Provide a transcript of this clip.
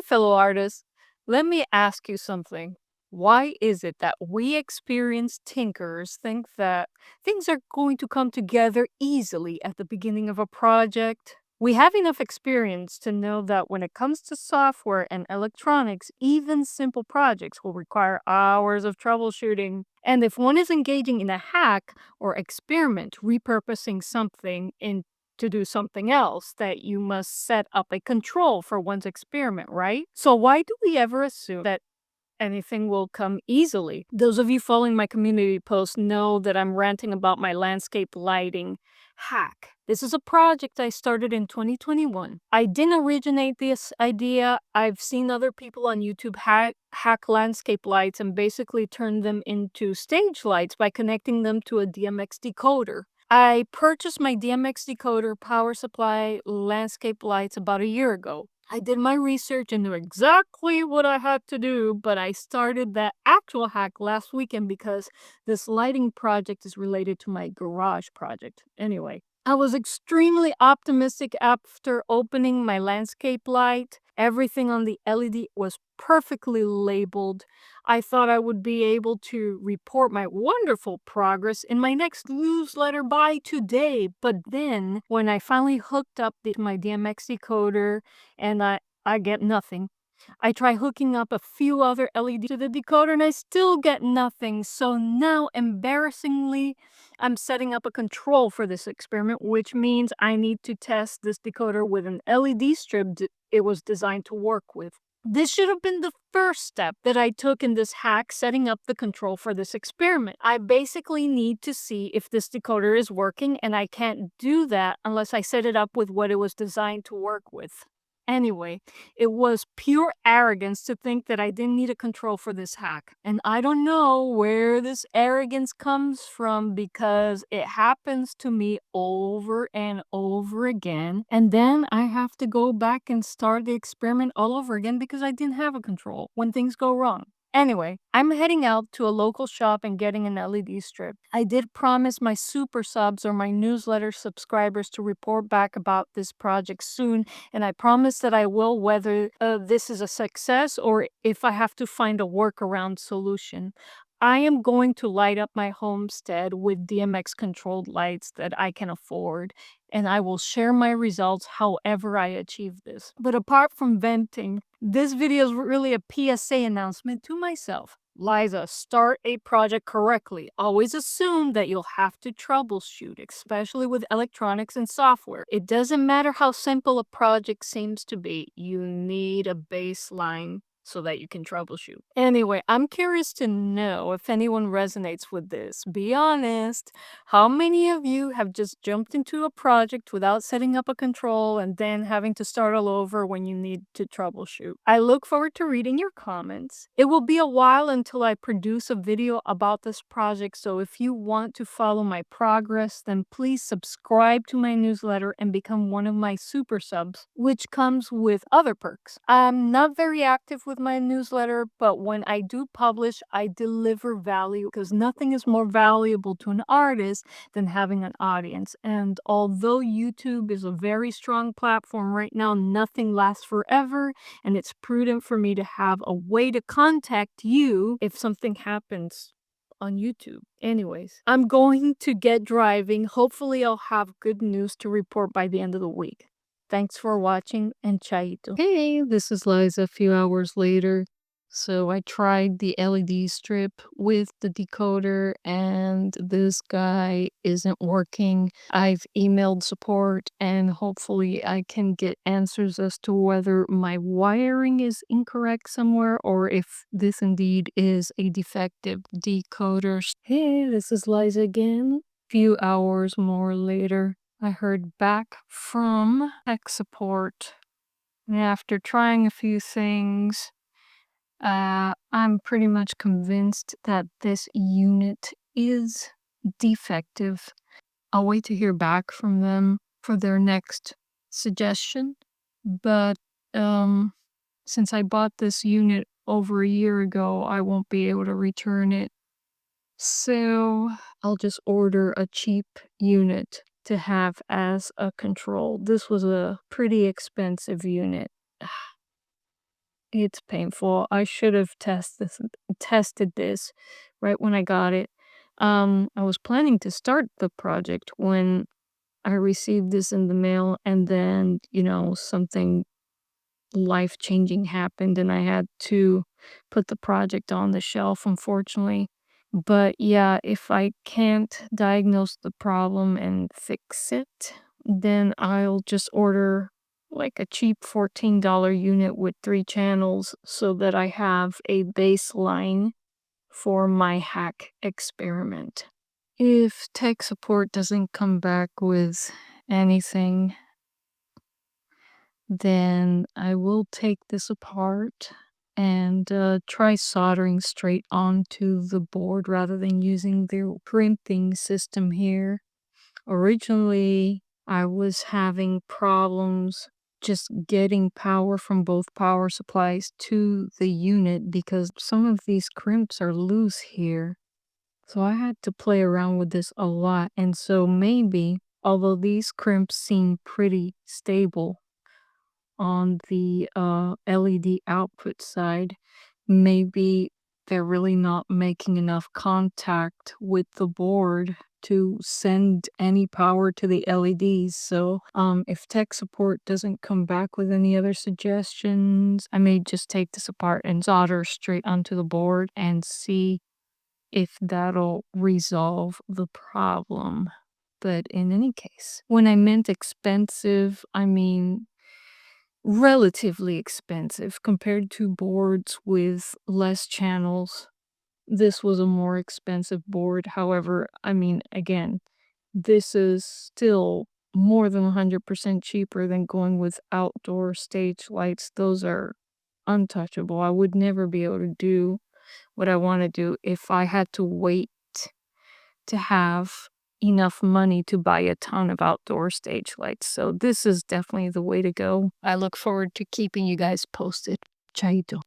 fellow artists. Let me ask you something. Why is it that we experienced tinkers think that things are going to come together easily at the beginning of a project? We have enough experience to know that when it comes to software and electronics, even simple projects will require hours of troubleshooting. And if one is engaging in a hack or experiment, repurposing something in to do something else, that you must set up a control for one's experiment, right? So why do we ever assume that anything will come easily? Those of you following my community posts know that I'm ranting about my landscape lighting hack. This is a project I started in 2021. I didn't originate this idea. I've seen other people on YouTube hack landscape lights and basically turn them into stage lights by connecting them to a DMX decoder. I purchased my DMX decoder power supply landscape lights about a year ago. I did my research and knew exactly what I had to do, but I started that actual hack last weekend because this lighting project is related to my garage project. Anyway, I was extremely optimistic after opening my landscape light. Everything on the LED was perfectly labeled. I thought I would be able to report my wonderful progress in my next newsletter by today. But then, when I finally hooked up my DMX decoder and I get nothing. I try hooking up a few other LEDs to the decoder and I still get nothing. So now, embarrassingly, I'm setting up a control for this experiment, which means I need to test this decoder with an LED strip it was designed to work with. This should have been the first step that I took in this hack, setting up the control for this experiment. I basically need to see if this decoder is working, and I can't do that unless I set it up with what it was designed to work with. Anyway, it was pure arrogance to think that I didn't need a control for this hack. And I don't know where this arrogance comes from because it happens to me over and over again. And then I have to go back and start the experiment all over again because I didn't have a control when things go wrong. Anyway, I'm heading out to a local shop and getting an LED strip. I did promise my super subs or my newsletter subscribers to report back about this project soon, and I promise that I will, whether this is a success or if I have to find a workaround solution. I am going to light up my homestead with DMX controlled lights that I can afford, and I will share my results however I achieve this. But apart from venting, this video is really a PSA announcement to myself. Liza, start a project correctly. Always assume that you'll have to troubleshoot, especially with electronics and software. It doesn't matter how simple a project seems to be, you need a baseline so that you can troubleshoot. Anyway, I'm curious to know if anyone resonates with this. Be honest. How many of you have just jumped into a project without setting up a control and then having to start all over when you need to troubleshoot? I look forward to reading your comments. It will be a while until I produce a video about this project, so if you want to follow my progress, then please subscribe to my newsletter and become one of my super subs, which comes with other perks. I'm not very active with my newsletter, but when I do publish, I deliver value because nothing is more valuable to an artist than having an audience. And although YouTube is a very strong platform right now, nothing lasts forever, and it's prudent for me to have a way to contact you if something happens on YouTube. Anyways, I'm going to get driving. Hopefully I'll have good news to report by the end of the week. Thanks for watching, and chaito. Hey, this is Liza a few hours later. So I tried the LED strip with the decoder and this guy isn't working. I've emailed support and hopefully I can get answers as to whether my wiring is incorrect somewhere or if this indeed is a defective decoder. Hey, this is Liza again. Few hours more later, I heard back from tech support. And after trying a few things, I'm pretty much convinced that this unit is defective. I'll wait to hear back from them for their next suggestion. But since I bought this unit over a year ago, I won't be able to return it. So I'll just order a cheap unit to have as a control. This was a pretty expensive unit. It's painful. I should have tested this right when I got it. I was planning to start the project when I received this in the mail, and then, something life-changing happened, and I had to put the project on the shelf, unfortunately. But yeah, if I can't diagnose the problem and fix it, then I'll just order like a cheap $14 unit with 3 channels so that I have a baseline for my hack experiment. If tech support doesn't come back with anything, then I will take this apart and try soldering straight onto the board rather than using the crimping system here. Originally, I was having problems just getting power from both power supplies to the unit because some of these crimps are loose here. So I had to play around with this a lot. And so maybe, although these crimps seem pretty stable on the LED output side, maybe they're really not making enough contact with the board to send any power to the LEDs. So, if tech support doesn't come back with any other suggestions, I may just take this apart and solder straight onto the board and see if that'll resolve the problem. But in any case, when I meant expensive, I mean relatively expensive compared to boards with less channels. This was a more expensive board. However, I mean, again, this is still more than 100% cheaper than going with outdoor stage lights. Those are untouchable. I would never be able to do what I want to do if I had to wait to have enough money to buy a ton of outdoor stage lights. So this is definitely the way to go. I look forward to keeping you guys posted. Chaito.